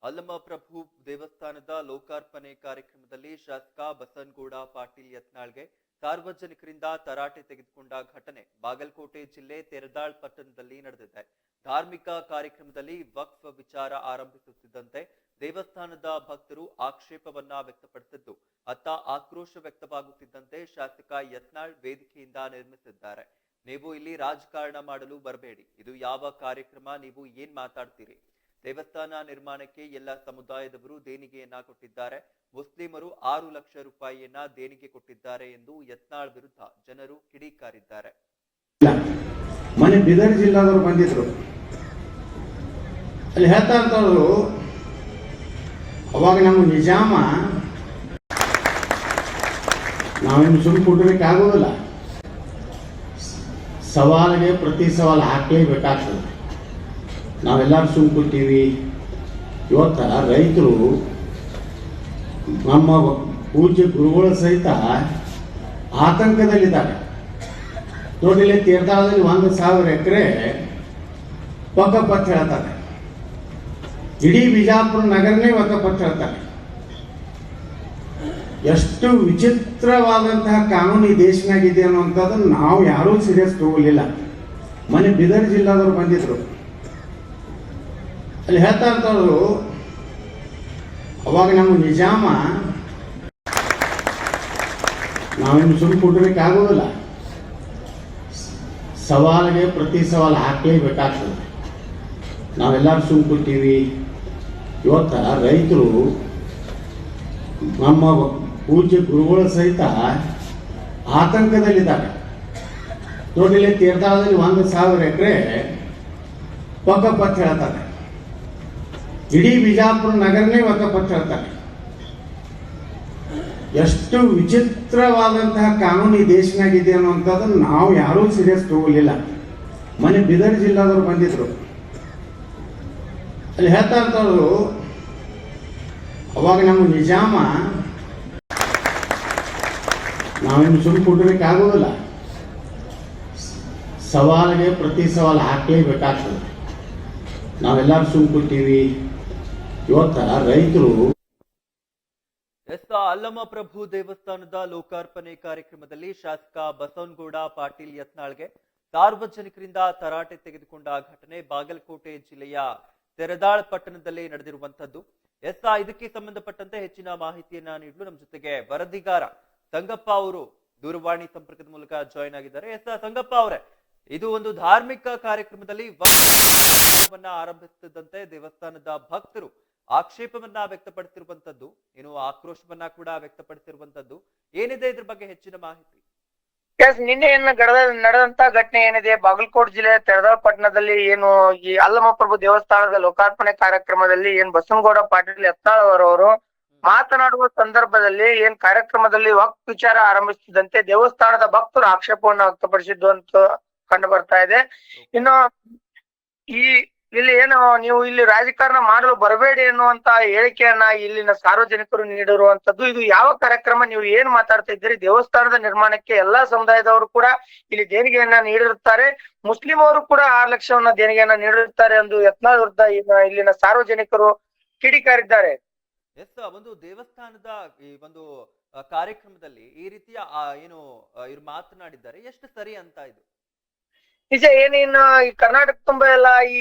ಅಲ್ಲಮಪ್ರಭು ದೇವಸ್ಥಾನದ ಲೋಕಾರ್ಪಣೆ ಕಾರ್ಯಕ್ರಮದಲ್ಲಿ ಶಾಸಕ ಬಸನಗೌಡ ಪಾಟೀಲ್ ಯತ್ನಾಳ್ಗೆ ಸಾರ್ವಜನಿಕರಿಂದ ತರಾಟೆ ತೆಗೆದುಕೊಂಡ ಘಟನೆ ಬಾಗಲಕೋಟೆ ಜಿಲ್ಲೆ ತೆರದಾಳ್ ಪಟ್ಟಣದಲ್ಲಿ ನಡೆದಿದೆ. ಧಾರ್ಮಿಕ ಕಾರ್ಯಕ್ರಮದಲ್ಲಿ ವಕ್ಫ್ ವಿಚಾರ ಆರಂಭಿಸುತ್ತಿದ್ದಂತೆ ದೇವಸ್ಥಾನದ ಭಕ್ತರು ಆಕ್ಷೇಪವನ್ನ ವ್ಯಕ್ತಪಡಿಸಿದ್ದು, ಅತ್ತ ಆಕ್ರೋಶ ವ್ಯಕ್ತವಾಗುತ್ತಿದ್ದಂತೆ ಶಾಸಕ ಯತ್ನಾಳ್ ವೇದಿಕೆಯಿಂದ ನಿರ್ಮಿಸಿದ್ದಾರೆ. ನೀವು ಇಲ್ಲಿ ರಾಜಕಾರಣ ಮಾಡಲು ಬರಬೇಡಿ, ಇದು ಯಾವ ಕಾರ್ಯಕ್ರಮ, ನೀವು ಏನ್ ಮಾತಾಡ್ತೀರಿ? ದೇವಸ್ಥಾನ ನಿರ್ಮಾಣಕ್ಕೆ ಎಲ್ಲ ಸಮುದಾಯದವರು ದೇಣಿಗೆಯನ್ನ ಕೊಟ್ಟಿದ್ದಾರೆ. ಮುಸ್ಲಿಮರು 6 ಲಕ್ಷ ರೂಪಾಯಿಯನ್ನ ದೇಣಿಗೆ ಕೊಟ್ಟಿದ್ದಾರೆ ಎಂದು ಯತ್ನಾಳ್ ವಿರುದ್ಧ ಜನರು ಕಿಡಿಕಾರಿದ್ದಾರೆ. ಮನೆ ಬೀದರ್ ಜಿಲ್ಲಾದವರು ಬಂದಿದ್ರು, ಅಲ್ಲಿ ಹೇಳ್ತಾ ಇರ್ತಾರು, ಅವಾಗ ನಮ್ಮ ನಿಜಾಮ ನಾವೇನು ಸುಮ್ಮನೆ ಕೊಡಬೇಕಾಗೋದಿಲ್ಲ, ಸವಾಲಿಗೆ ಪ್ರತಿ ಸವಾಲು ಹಾಕಲೇಬೇಕಾಗ್ತದೆ. ನಾವೆಲ್ಲರೂ ಸುಮ್ಮನೆ ಕೊಡ್ತೀವಿ. ಇವತ್ತ ರೈತರು ನಮ್ಮ ಪೂಜ್ಯ ಗುರುಗಳ ಸಹಿತ ಆತಂಕದಲ್ಲಿದ್ದಾರೆ. ನೋಡಿಲ್ಲಿ ತೀರ್ಥದಲ್ಲಿ 1,000 ಎಕರೆ ವಕಫ್ ಹೇಳ್ತಾರೆ. ಇಡೀ ಬಿಜಾಪುರ ನಗರನೇ ವಕಫ್ ಹೇಳ್ತಾರೆ. ಎಷ್ಟು ವಿಚಿತ್ರವಾದಂತಹ ಕಾನೂನು ಈ ದೇಶನಾಗಿದೆ ಅನ್ನುವಂಥದ್ದನ್ನು ನಾವು ಯಾರೂ ಸೀರಿಯಸ್ ತಗೋಲಿಲ್ಲ. ಮನೆ ಬೀದರ್ ಜಿಲ್ಲಾದವರು ಬಂದಿದ್ರು, ಅಲ್ಲಿ ಹೇಳ್ತಾ ಇರ್ತಾರು, ಅವಾಗ ನಮ್ಮ ನಿಜಾಮ ನಾವೇನು ಸುಮ್ಮನೆ ಕೊಡಬೇಕಾಗೋದಿಲ್ಲ, ಸವಾಲಿಗೆ ಪ್ರತಿ ಸವಾಲು ಹಾಕಲೇಬೇಕಾಗ್ತದೆ. ನಾವೆಲ್ಲರೂ ಸುಮ್ಮನೆ ಕೊಡ್ತೀವಿ. ಇವತ್ತ ರೈತರು ನಮ್ಮ ಪೂಜ್ಯ ಗುರುಗಳ ಸಹಿತ ಆತಂಕದಲ್ಲಿದ್ದಾರೆ. ನೋಡಿಲ್ಲಿ ತೀರ್ಥದಲ್ಲಿ 1,000 ಎಕರೆ ವಕಫ್ ಹೇಳ್ತಾರೆ. ಇಡೀ ಬಿಜಾಪುರ ನಗರನೇ ವಕಫ್ ಹೇಳ್ತಾರೆ. ಎಷ್ಟು ವಿಚಿತ್ರವಾದಂತಹ ಕಾನೂನು ಈ ದೇಶನಾಗಿದೆ ಅನ್ನುವಂಥದ್ದನ್ನು ನಾವು ಯಾರೂ ಸೀರಿಯಸ್ ತಗೋಲಿಲ್ಲ. ಮನೆ ಬೀದರ್ ಜಿಲ್ಲಾದವರು ಬಂದಿದ್ರು, ಅಲ್ಲಿ ಹೇಳ್ತಾ ಇರ್ತಾರು, ಅವಾಗ ನಮ್ಮ ನಿಜಾಮ ನಾವೇನು ಸುಮ್ಮನೆ ಕೊಡಬೇಕಾಗೋದಿಲ್ಲ, ಸವಾಲಿಗೆ ಪ್ರತಿ ಸವಾಲು ಹಾಕಲೇಬೇಕಾಗ್ತದೆ. ನಾವೆಲ್ಲರೂ ಸುಮ್ಮನೆ ಕೊಡ್ತೀವಿ. ಇವತ್ತ ರೈತರು ಅಲ್ಲಮಪ್ರಭು ದೇವಸ್ಥಾನದ ಲೋಕಾರ್ಪಣೆ ಕಾರ್ಯಕ್ರಮದಲ್ಲಿ ಶಾಸಕ ಬಸನಗೌಡ ಪಾಟೀಲ್ ಯತ್ನಾಳ್ಗೆ ಸಾರ್ವಜನಿಕರಿಂದ ತರಾಟೆ ತೆಗೆದುಕೊಂಡ ಘಟನೆ ಬಾಗಲಕೋಟೆ ಜಿಲ್ಲೆಯ ತೆರದಾಳ್ ಪಟ್ಟಣದಲ್ಲಿ ನಡೆದಿರುವಂತದ್ದು. ಇದಕ್ಕೆ ಸಂಬಂಧಪಟ್ಟಂತೆ ಹೆಚ್ಚಿನ ಮಾಹಿತಿಯನ್ನ ನೀಡಲು ನಮ್ಮ ಜೊತೆಗೆ ವರದಿಗಾರ ಸಂಗಪ್ಪ ಅವರು ದೂರವಾಣಿ ಸಂಪರ್ಕದ ಮೂಲಕ ಜಾಯಿನ್ ಆಗಿದ್ದಾರೆ. ಸಂಗಪ್ಪ ಅವರೇ, ಇದು ಒಂದು ಧಾರ್ಮಿಕ ಕಾರ್ಯಕ್ರಮದಲ್ಲಿ ಆರಂಭಿಸುತ್ತಿದ್ದಂತೆ ದೇವಸ್ಥಾನದ ಭಕ್ತರು ಆಕ್ಷೇಪವನ್ನ ವ್ಯಕ್ತಪಡಿಸಿರುವಂತದ್ದು, ಏನು ಆಕ್ರೋಶವನ್ನ ಕೂಡ ವ್ಯಕ್ತಪಡಿಸಿರುವಂತದ್ದು, ಏನಿದೆ ಇದ್ರ ಬಗ್ಗೆ ಹೆಚ್ಚಿನ ಮಾಹಿತಿ? ನಿನ್ನೆ ನಡೆದಂತ ಘಟನೆ ಏನಿದೆ, ಬಾಗಲಕೋಟೆ ಜಿಲ್ಲೆಯ ತೆರದಾಳ್ ಪಟ್ಟಣದಲ್ಲಿ ಏನು ಈ ಅಲ್ಲಮಪ್ರಭು ದೇವಸ್ಥಾನದ ಲೋಕಾರ್ಪಣೆ ಕಾರ್ಯಕ್ರಮದಲ್ಲಿ ಬಸನಗೌಡ ಪಾಟೀಲ್ ಯತ್ನಾಳ್ ಅವರವರು ಮಾತನಾಡುವ ಸಂದರ್ಭದಲ್ಲಿ ಕಾರ್ಯಕ್ರಮದಲ್ಲಿ ವಕ್ಫ್ ವಿಚಾರ ಆರಂಭಿಸುತ್ತಿದ್ದಂತೆ ದೇವಸ್ಥಾನದ ಭಕ್ತರು ಆಕ್ಷೇಪವನ್ನು ವ್ಯಕ್ತಪಡಿಸಿದ್ದು ಅಂತ ಕಂಡು ಬರ್ತಾ ಇದೆ. ಇನ್ನು ಇಲ್ಲಿ ನೀವು ಇಲ್ಲಿ ರಾಜಕಾರಣ ಮಾಡಲು ಬರಬೇಡಿ ಎನ್ನುವಂತ ಹೇಳಿಕೆಯನ್ನ ಇಲ್ಲಿನ ಸಾರ್ವಜನಿಕರು ನೀಡಿರುವಂತದ್ದು. ಇದು ಯಾವ ಕಾರ್ಯಕ್ರಮ, ನೀವು ಏನ್ ಮಾತಾಡ್ತಾ ಇದ್ದೀರಿ? ದೇವಸ್ಥಾನದ ನಿರ್ಮಾಣಕ್ಕೆ ಎಲ್ಲಾ ಸಮುದಾಯದವರು ಕೂಡ ಇಲ್ಲಿ ದೇಣಿಗೆಯನ್ನ ನೀಡಿರುತ್ತಾರೆ. ಮುಸ್ಲಿಂ ಅವರು ಕೂಡ 6 ಲಕ್ಷವನ್ನ ದೇಣಿಗೆಯನ್ನ ನೀಡಿರುತ್ತಾರೆ ಎಂದು ಯತ್ನಾಳ್ ವಿರುದ್ಧ ಇಲ್ಲಿನ ಸಾರ್ವಜನಿಕರು ಕಿಡಿಕಾರಿದ್ದಾರೆ. ಒಂದು ದೇವಸ್ಥಾನದ ಈ ಒಂದು ಕಾರ್ಯಕ್ರಮದಲ್ಲಿ ಈ ರೀತಿಯ ಇವ್ರು ಮಾತನಾಡಿದ್ದಾರೆ, ಎಷ್ಟು ಸರಿ ಅಂತ ಇದು? ನಿಜ. ಏನೇನು ಈ ಕರ್ನಾಟಕ ತುಂಬಾ ಎಲ್ಲ ಈ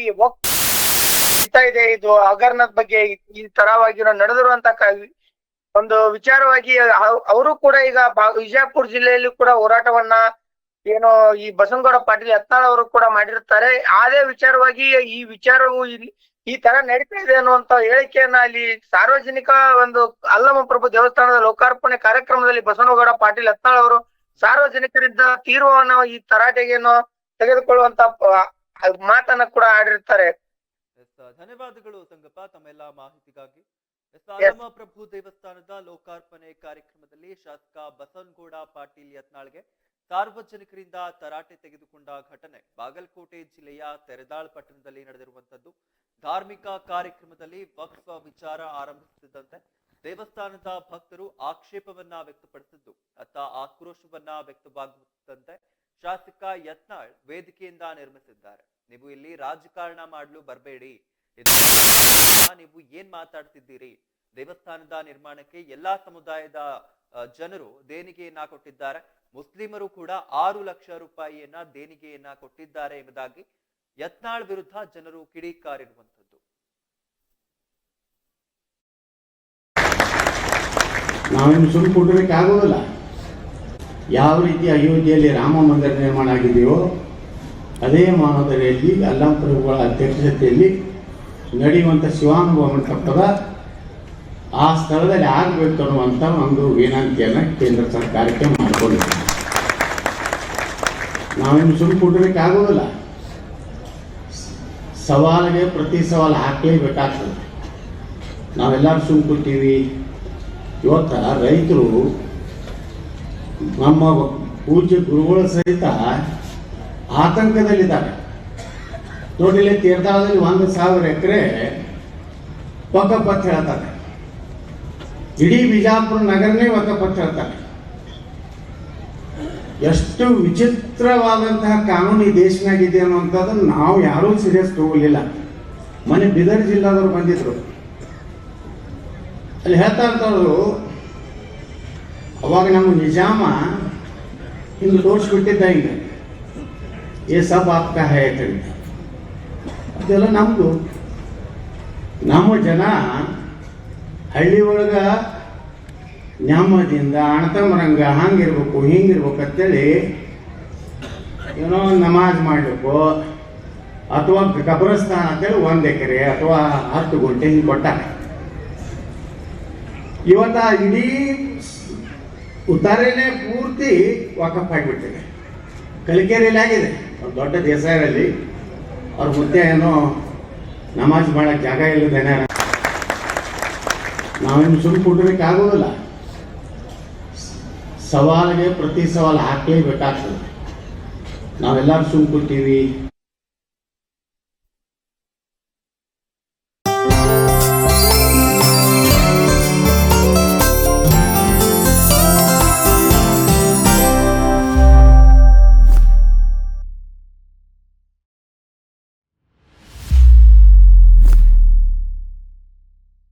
ಇದೆ, ಇದು ಹಗರಣದ ಬಗ್ಗೆ ಈ ತರವಾಗಿ ನಡೆದಿರುವಂತ ಒಂದು ವಿಚಾರವಾಗಿ ಅವರು ಕೂಡ ಈಗ ವಿಜಯಪುರ ಜಿಲ್ಲೆಯಲ್ಲಿ ಕೂಡ ಹೋರಾಟವನ್ನ ಈ ಬಸನಗೌಡ ಪಾಟೀಲ್ ಯತ್ನಾಳ್ ಅವರು ಕೂಡ ಮಾಡಿರ್ತಾರೆ. ಅದೇ ವಿಚಾರವಾಗಿ ಈ ವಿಚಾರವು ಈ ತರ ನಡೀತಾ ಇದೆ ಅನ್ನುವಂತ ಹೇಳಿಕೆಯನ್ನ ಅಲ್ಲಿ ಸಾರ್ವಜನಿಕ ಒಂದು ಅಲ್ಲಮಪ್ರಭು ದೇವಸ್ಥಾನದ ಲೋಕಾರ್ಪಣೆ ಕಾರ್ಯಕ್ರಮದಲ್ಲಿ ಬಸನಗೌಡ ಪಾಟೀಲ್ ಯತ್ನಾಳ್ ಅವರು ಸಾರ್ವಜನಿಕರಿಂದ ತೀರ್ವವನ್ನ ಈ ತರಾಟೆಗೆಯನ್ನು ತೆಗೆದುಕೊಳ್ಳುವಂತ ಮಾತನ್ನ ಕೂಡ ಆಡಿರ್ತಾರೆ. ಧನ್ಯವಾದಗಳು ಸಂಗಪ್ಪ ತಮ್ಮೆಲ್ಲ ಮಾಹಿತಿಗಾಗಿ. ಅಲ್ಲಮಪ್ರಭು ದೇವಸ್ಥಾನದ ಲೋಕಾರ್ಪಣೆ ಕಾರ್ಯಕ್ರಮದಲ್ಲಿ ಶಾಸಕ ಬಸನಗೌಡ ಪಾಟೀಲ್ ಯತ್ನಾಳ್ಗೆ ಸಾರ್ವಜನಿಕರಿಂದ ತರಾಟೆ ತೆಗೆದುಕೊಂಡ ಘಟನೆ ಬಾಗಲಕೋಟೆ ಜಿಲ್ಲೆಯ ತೆರದಾಳ್ ಪಟ್ಟಣದಲ್ಲಿ ನಡೆದಿರುವಂತದ್ದು. ಧಾರ್ಮಿಕ ಕಾರ್ಯಕ್ರಮದಲ್ಲಿ ವಕ್ಫ್ ವಿಚಾರ ಆರಂಭಿಸುತ್ತಿದ್ದಂತೆ ದೇವಸ್ಥಾನದ ಭಕ್ತರು ಆಕ್ಷೇಪವನ್ನ ವ್ಯಕ್ತಪಡಿಸಿದ್ದು, ಅತ್ತ ಆಕ್ರೋಶವನ್ನ ವ್ಯಕ್ತವಾಗುತ್ತಿದ್ದಂತೆ ಶಾಸಕ ಯತ್ನಾಳ್ ವೇದಿಕೆಯಿಂದ ನಿರ್ಮಿಸಿದ್ದಾರೆ. ನೀವು ಇಲ್ಲಿ ರಾಜಕಾರಣ ಮಾಡಲು ಬರಬೇಡಿ, ನೀವು ಏನ್ ಮಾತಾಡ್ತಿದ್ದೀರಿ? ದೇವಸ್ಥಾನದ ನಿರ್ಮಾಣಕ್ಕೆ ಎಲ್ಲಾ ಸಮುದಾಯದ ಜನರು ದೇಣಿಗೆಯನ್ನ ಕೊಟ್ಟಿದ್ದಾರೆ. ಮುಸ್ಲಿಮರು ಕೂಡ 6 ಲಕ್ಷ ರೂಪಾಯಿಯನ್ನ ದೇಣಿಗೆಯನ್ನ ಕೊಟ್ಟಿದ್ದಾರೆ ಎಂಬುದಾಗಿ ಯತ್ನಾಳ್ ವಿರುದ್ಧ ಜನರು ಕಿಡಿಕಾರಿರುವಂತದ್ದು. ನಾವೇನು ಸುಮ್ಮನೆ ಕೊಡಲಿಕ್ಕೆ ಆಗೋದಿಲ್ಲ. ಯಾವ ರೀತಿ ಅಯೋಧ್ಯೆಯಲ್ಲಿ ರಾಮ ಮಂದಿರ ನಿರ್ಮಾಣ ಆಗಿದೆಯೋ ಅದೇ ಮಾದರಿಯಲ್ಲಿ ಅಲ್ಲಂ ಪ್ರಭುಗಳ ಅಧ್ಯಕ್ಷತೆಯಲ್ಲಿ ನಡೆಯುವಂಥ ಶಿವಾನುಭವ ಮಂಟಪದ ಆ ಸ್ಥಳದಲ್ಲಿ ಆಗಬೇಕು ಅನ್ನುವಂಥ ಒಂದು ವಿನಂತಿಯನ್ನು ಕೇಂದ್ರ ಸರ್ಕಾರಕ್ಕೆ ಮಾಡಿಕೊಂಡಿದೆ. ನಾವೇನು ಸುಮ್ಮನೆ ಕೊಡಲಿಕ್ಕೆ ಆಗೋದಿಲ್ಲ. ಸವಾಲಿಗೆ ಪ್ರತಿ ಸವಾಲು ಹಾಕಲೇಬೇಕಾಗ್ತದೆ. ನಾವೆಲ್ಲರೂ ಸುಮ್ಮನೆ ಕೂತೀವಿ. ಇವತ್ತು ರೈತರು ನಮ್ಮ ಪೂಜ್ಯ ಗುರುಗಳ ಸಹಿತ ಆತಂಕದಲ್ಲಿದ್ದಾರೆ. ನೋಡಿಲ್ಲಿ ತೀರ್ಥಾಳದಲ್ಲಿ 1,000 ಎಕರೆ ವಕಫತ್ ಹೇಳ್ತಾರೆ. ಇಡೀ ಬಿಜಾಪುರ ನಗರನೇ ವಕಫತ್ ಹೇಳ್ತಾರೆ. ಎಷ್ಟು ವಿಚಿತ್ರವಾದಂತಹ ಕಾನೂನು ಈ ದೇಶನಾಗಿದೆ ಅನ್ನುವಂಥದ್ದನ್ನು ನಾವು ಯಾರೂ ಸೀರಿಯಸ್ ತಗೊಳ್ಳಿಲ್ಲ. ಮೊನ್ನೆ ಬೀದರ್ ಜಿಲ್ಲಾದವ್ರು ಬಂದಿದ್ರು. ಅಲ್ಲಿ ಹೇಳ್ತಾ ಇರ್ತಾರು, ಅವಾಗ ನಮ್ಮ ನಿಜಾಮ ಹಿಂಗೆ ತೋರಿಸ್ಬಿಟ್ಟಿದ್ದ, ಹಿಂಗೆ ಏ ಸಬ್ ಆಪ್ಕಾ ಹೈ ಅಂತ. ಅದೆಲ್ಲ ನಮ್ಮದು. ನಮ್ಮ ಜನ ಹಳ್ಳಿ ಒಳಗೆ ನೆಮ್ಮದಿಯಿಂದ ಅಣತಮರಂಗ ಹಂಗಿರ್ಬೇಕು ಹಿಂಗಿರ್ಬೇಕು ಅಂತೇಳಿ ಏನೋ ನಮಾಜ್ ಮಾಡಬೇಕು ಅಥವಾ ಕಬ್ರಸ್ತಾನ ಅಂತೇಳಿ 1 ಎಕರೆ ಅಥವಾ 10 ಗುಂಟೆ ಹಿಂಗೆ ಕೊಟ್ಟಾರೆ. ಇವತ್ತ ಇಡೀ ಉತ್ತರನೇ ಪೂರ್ತಿ ವಾಕಫ್ ಆಗಿಬಿಟ್ಟಿದೆ. ಕಲಿಕೆರೆಯಲ್ಲಿ ಆಗಿದೆ. ಒಂದು ದೊಡ್ಡ ದೇಸಾಯರಲ್ಲಿ ಅವ್ರ ಮುದ್ದೆ ಏನೋ ನಮಾಜ್ ಮಾಡಕ್ಕೆ ಜಾಗ ಇಲ್ಲದೇನೆ. ನಾವೇನು ಸುಮ್ಮನೆ ಕೊಡಲಿಕ್ಕೆ ಆಗೋದಿಲ್ಲ. ಸವಾಲಿಗೆ ಪ್ರತಿ ಸವಾಲು ಹಾಕಲೇಬೇಕಾಗ್ತದೆ. ನಾವೆಲ್ಲರೂ ಸುಮ್ಮನೆ ಕೂತೀವಿ.